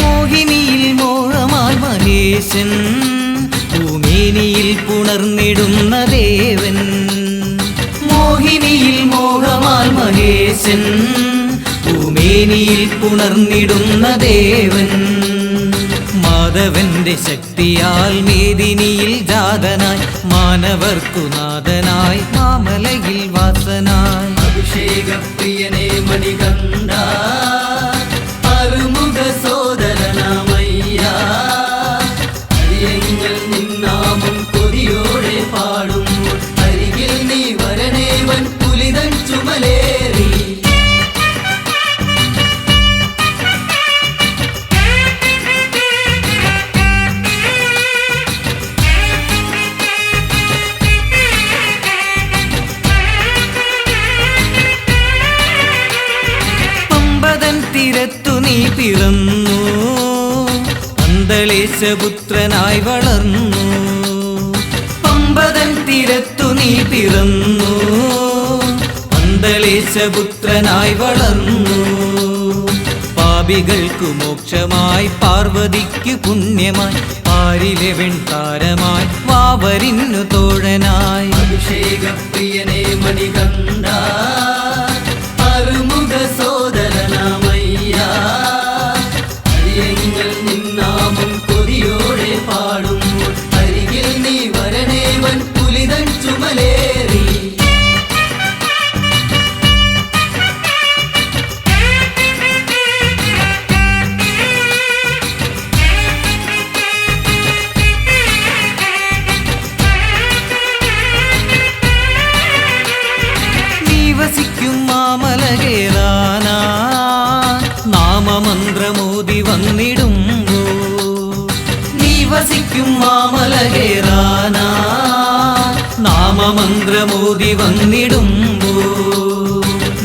മോഹിനിയിൽ മോഹമാൽ മഹേശൻ ഭൂമേനിയിൽ പുണർന്നിടുന്ന ദേവൻ. മോഹിനിയിൽ മോഹമാൽ മഹേശൻ ഭൂമേനിയിൽ പുണർന്നിടുന്ന ദേവൻ. മാധവന്റെ ശക്തിയാൽ മേദിനിയിൽ ജാതനായി മാനവർക്കു നാഥനായി മാമലയിൽ വാസനായി. അഭിഷേകപ്രിയനേ മണികണ്ഠ അറുമുഖ സോദരനാമയ്യ. അരിയങ്ങൾ നിന്നാമം കൊതിയോടെ പാടുമ്പോൾ അരികിൽ നീ വരണേവൻ പുലിതൻ ചുമലേറി. പമ്പതൻ തീരത്തു നീ പിറന്നു അന്തളേശപുത്രനായി വളർന്നു. പമ്പതൻ തീരത്തു നീ പിറന്നു അന്തളേശപുത്രനായി വളർന്നു. പാപ പാപികൾക്കു മോക്ഷമായി പാർവതിക്കു പുണ്യമായി പാരിലെ വെൺതാരമായി വാവരിന്നു തോഴനായി അഭിഷേകപ്രിയനേ മണികണ്ഠ അറുമുഖ സോദരനാമയ്യ അരിയങ്ങൾ നിന്നാമം കൊതിയോടെ പാടുമ്പോൾ അരികിൽ നീ വരണേവൻ പുലിതൻ ചുമലേറി മാമലകേറാനാ നാമമന്ത്രമോദി വന്നിടുമ്പോ നീ വസിക്കും മാമലകേറാനാ നാമമന്ത്രമോദി വന്നിടുമ്പോ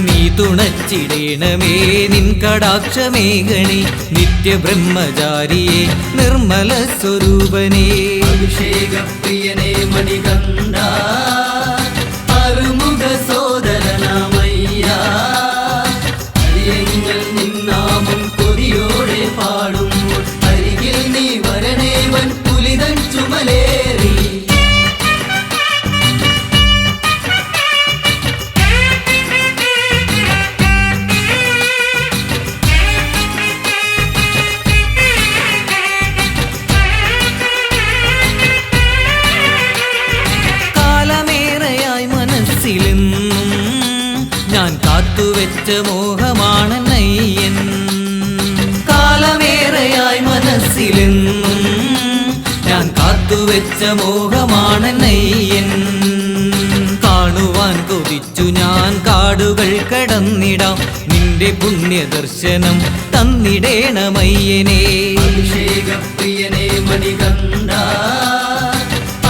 നീ തുണച്ചിടേണമേ നിൻ കടാക്ഷമേഘണി നിത്യബ്രഹ്മചാരിയെ നിർമ്മല സ്വരൂപനേ അഭിഷേകപ്രിയനേ മണികണ്ഠ അറുമുഖ സോദരനാമയ്യ അരിയങ്ങൾ നിന്നാമം കൊതിയോടെ പാടുമ്പോൾ അരികിൽ നീ വരണേവൻ പുലിതൻ ചുമലേറി ഞാൻ കാത്തുവെച്ച മോഹമാണയ്യൻ കാലമേറെയായി മനസ്സിലെന്നും ഞാൻ കാത്തുവെച്ച മോഹമാണയ്യൻ കാണുവാൻ കൊതിച്ചു ഞാൻ കാടുകൾ കടന്നിടാം നിന്റെ പുണ്യദർശനം തന്നിടേണമയ്യനേ അഭിഷേകപ്രിയനേ മണികണ്ഠ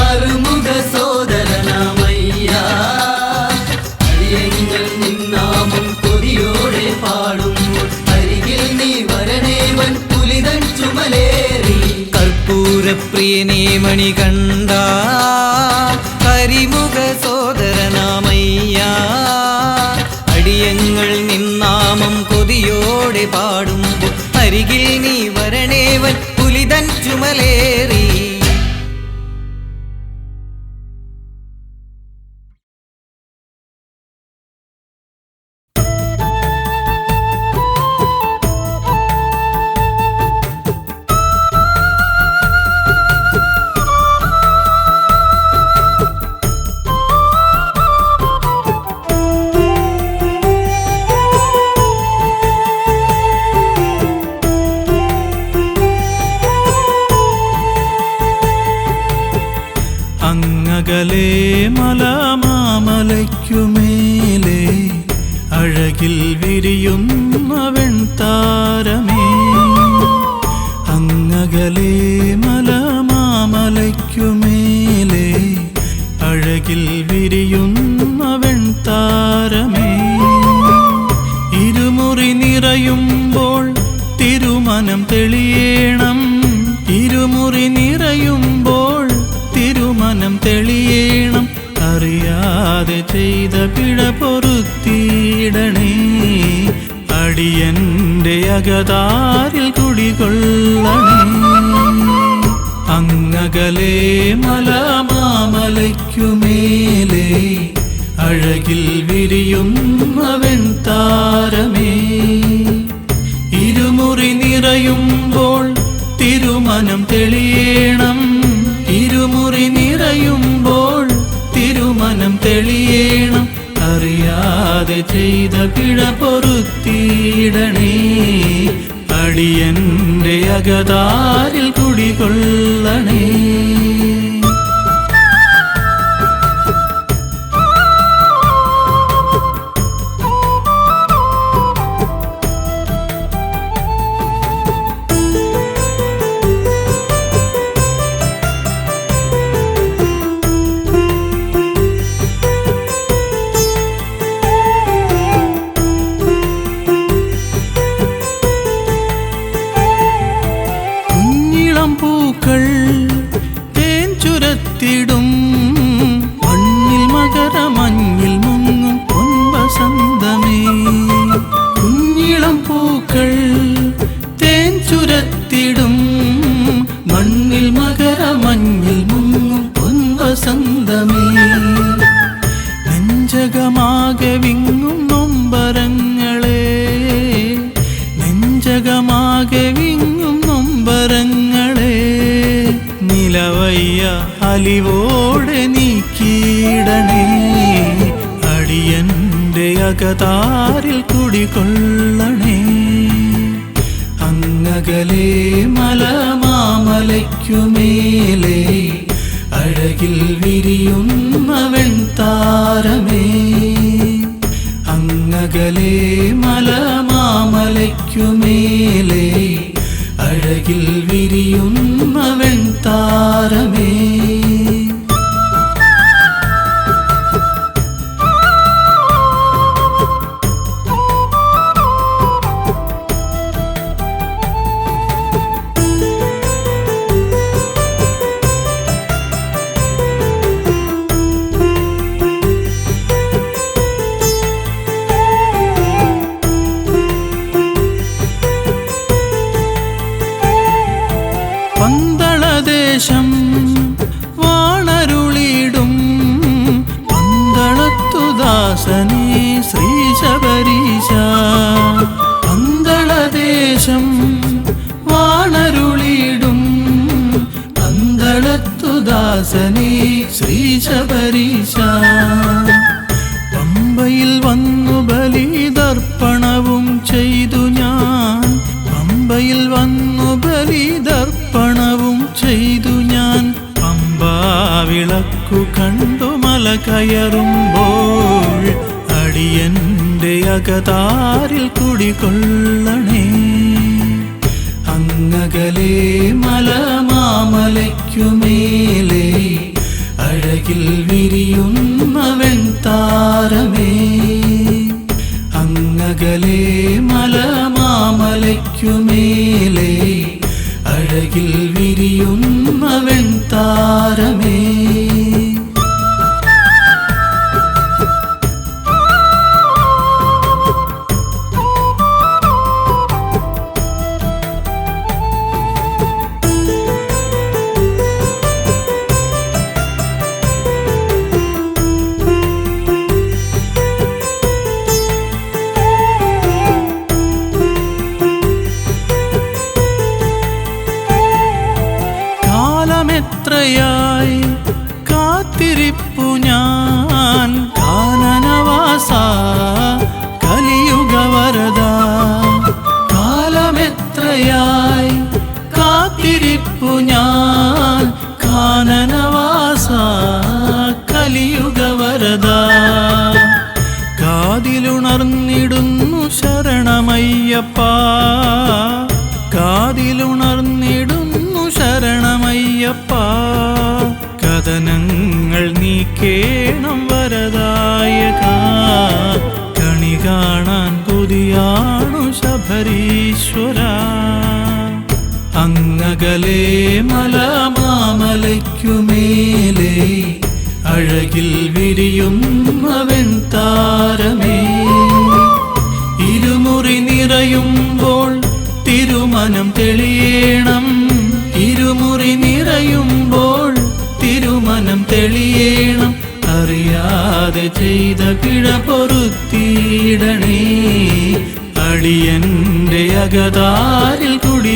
അറുമുഖ സോദരനാമയ്യ അരിയങ്ങൾ നിന്നാമം കൊതിയോടെ പാടുമ്പോൾ അരികിൽ നീ വരണേവൻ പുലിതൻ ചുമലേറി കർപ്പൂരപ്രിയനേ മണികണ്ഠ കരിമുഖ സോദരനാമയ്യ അടിയങ്ങൾ നിന്നാമം കൊതിയോടെ പാടുമ്പോൾ അരികിൽ നീ വരണേവൻ പുലിതൻ ചുമലേറി അങ്ങകലേ മലമാമലയ്ക്കുമേലേ അഴകിൽ വിരിയുന്ന വെൺതാരമേ അങ്ങകലേ മലമാമലയ്ക്കുമേലേ അഴകിൽ വിരിയുന്ന വെൺതാരമേ ഇരുമുറി നിറയുമ്പോൾ തിരുമനം തെളിയേണം ഇരുമുറി നിറയുമ്പോൾ തിരുമനം തെളിയേണം അറിയാതെ ചെയ്ത പിഴ പൊറുത്തിയിടണേ അടിയന്റെ അകതാരിൽ കുടികൊള്ളണേ അങ്ങകലേ മലമാമലയ്ക്കുമേലേ അഴകിൽ വിരിയുന്ന വെൺതാരമേ ഇരുമുറി നിറയുമ്പോൾ തിരുമനം തെളിയേണം ഇരുമുറി നിറയുമ്പോൾ തിരുമനം തെളിയേണം അറിയാതെ ചെയ്ത പിഴ പൊറുത്തിയിടണേ അടിയന്റെ അകതാരിൽ കുടികൊള്ളണേ പൂക്കൾ തേൻ ചുരത്തിടും മണ്ണിൽ മകരമഞ്ഞിൽ മുങ്ങും പൊൻവസന്തമേ കുഞ്ഞിളം പൂക്കൾ ചുരത്തിടും മണ്ണിൽ മകരമഞ്ഞിൽ മുങ്ങും പൊൻവസന്തമേ നെഞ്ചകമാകെ വിങ്ങും നൊമ്പരങ്ങളെ നെഞ്ചകമാകെ വിങ്ങും നൊമ്പരങ്ങളെ നിലവയ്യ അലിവോടെ നീക്കിയിടണേ അടിയന്റെ അകതാരിൽ കുടികൊള്ളണേ അങ്ങകലെ മലമാമലയ്ക്കുമേലെ അഴകിൽ വിരിയുന്ന വെൺതാരമേ അങ്ങകലെ മലമാമലയ്ക്കുമേലെ അഴകിൽ വിരിയുന്ന വെൺതാരമേ പന്തളദേശം വാണരുളിടും പന്തളത്തുദാസനേ ശ്രീശബരീശ പന്തളദേശം വാണരുളിടും പന്തളത്തുദാസനേ ശ്രീശബരീശ പമ്പയിൽ വന്നു ബലിതർപ്പണവും ചെയ്തു ഞാൻ പമ്പയിൽ വന്നു ബലിതർപ്പണവും ചെയ്തു ഞാൻ പമ്പാവിളക്കു കണ്ടു മല കയറുമ്പോൾ അടിയന്റെ അകതാരിൽ കുടികൊള്ളണേ അങ്ങകലെ മലമാമലയ്ക്കുമേലെ അഴകിൽ വിരിയുന്ന വെൺതാരമേ അങ്ങകലെ മലമാമലയ്ക്കുമേലെ അഴകിൽ വിരിയുന്ന വെൺതാരമേ കാലമെത്രയായി കാത്തിരിപ്പു ഞാൻ കാനനവാസ കലിയുഗവരദ കാലമെത്രയായി കാത്തിരിപ്പു ഞാൻ കാനനവാസ കലിയുഗവരദ കാതിലുണർന്നിടുന്നു ശരണമയ്യപ്പ കാതിലുണർന്നിടുന്നു ശരണമയ്യപ്പ കഥനങ്ങൾ നീക്കേണം വരദായക കണി കാണാൻ കൊതിയാണു ശബരീശ്വര അങ്ങകലെ മലമാമലയ്ക്കുമേലെ അഴകിൽ വിരിയുന്ന വെൺതാരമേ ഇരുമുറി നിറയുമ്പോൾ തിരുമനം തെളിയേണം ഇരുമുറി നിറയുമ്പോൾ തിരുമനം തെളിയേണം അറിയാതെ ചെയ്ത പിഴ പൊറുത്തിയിടണേ അടിയന്റെ അകതാരിൽ കുടി